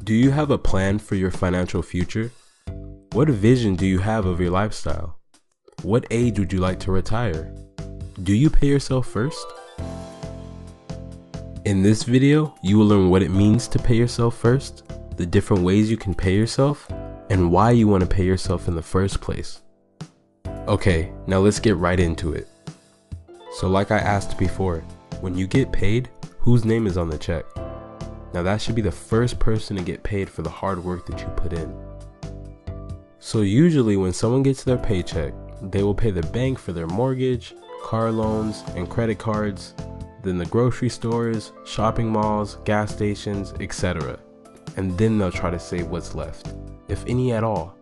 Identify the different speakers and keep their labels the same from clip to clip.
Speaker 1: Do you have a plan for your financial future? What vision do you have of your lifestyle? What age would you like to retire? Do you pay yourself first? In this video, you will learn what it means to pay yourself first, the different ways you can pay yourself, and why you want to pay yourself in the first place. Okay, now let's get right into it. So like I asked before, when you get paid, whose name is on the check? Now that should be the first person to get paid for the hard work that you put in. So usually when someone gets their paycheck, they will pay the bank for their mortgage, car loans, and credit cards, then the grocery stores, shopping malls, gas stations, etc. And then they'll try to save what's left, if any at all.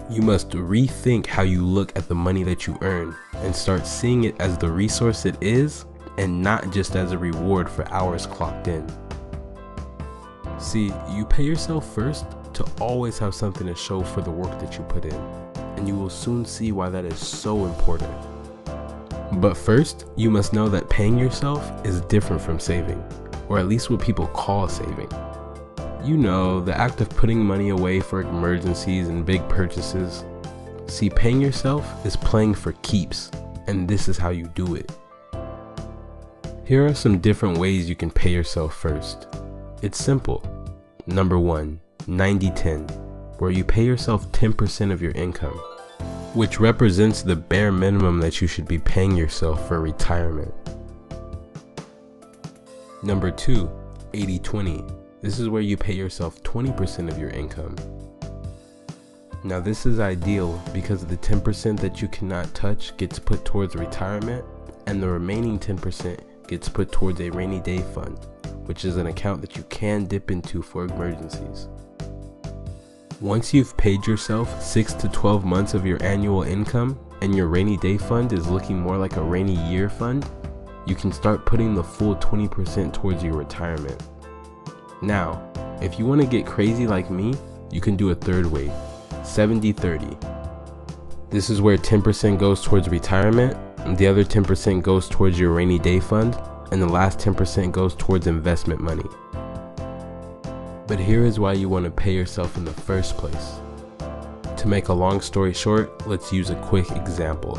Speaker 1: You must rethink how you look at the money that you earn and start seeing it as the resource it is and not just as a reward for hours clocked in. See, you pay yourself first to always have something to show for the work that you put in, and you will soon see why that is so important. But first, you must know that paying yourself is different from saving, or at least what people call saving. You know, the act of putting money away for emergencies and big purchases. See, paying yourself is playing for keeps, and this is how you do it. Here are some different ways you can pay yourself first. It's simple. Number 1, 90-10, where you pay yourself 10% of your income, which represents the bare minimum that you should be paying yourself for retirement. Number 2, 80-20. This is where you pay yourself 20% of your income. Now this is ideal because the 10% that you cannot touch gets put towards retirement, and the remaining 10% gets put towards a rainy day fund, which is an account that you can dip into for emergencies. Once you've paid yourself 6 to 12 months of your annual income and your rainy day fund is looking more like a rainy year fund, you can start putting the full 20% towards your retirement. Now, if you want to get crazy like me, you can do a third way, 70-30. This is where 10% goes towards retirement, and the other 10% goes towards your rainy day fund, and the last 10% goes towards investment money. But here is why you want to pay yourself in the first place. To make a long story short, let's use a quick example.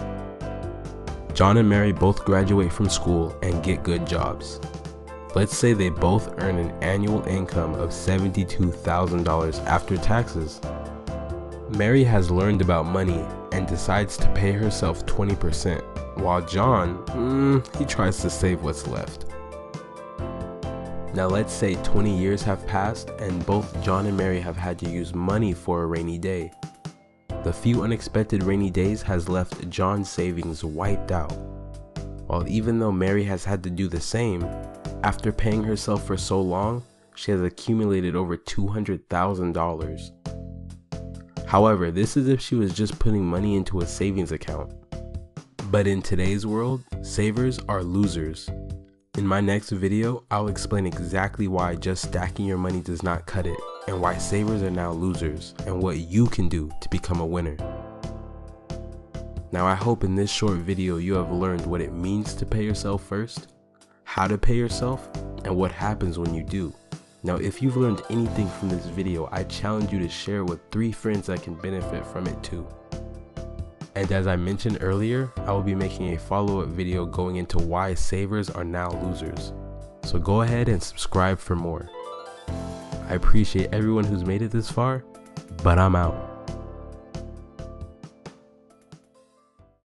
Speaker 1: John and Mary both graduate from school and get good jobs. Let's say they both earn an annual income of $72,000 after taxes. Mary has learned about money and decides to pay herself 20%, while John, he tries to save what's left. Now let's say 20 years have passed and both John and Mary have had to use money for a rainy day. The few unexpected rainy days has left John's savings wiped out. While even though Mary has had to do the same, after paying herself for so long, she has accumulated over $200,000. However, this is if she was just putting money into a savings account. But in today's world, savers are losers. In my next video, I'll explain exactly why just stacking your money does not cut it, and why savers are now losers, and what you can do to become a winner. Now I hope in this short video you have learned what it means to pay yourself first, how to pay yourself, and what happens when you do. Now if you've learned anything from this video, I challenge you to share with 3 friends that can benefit from it too. And as I mentioned earlier, I will be making a follow-up video going into why savers are now losers. So go ahead and subscribe for more. I appreciate everyone who's made it this far, but I'm out.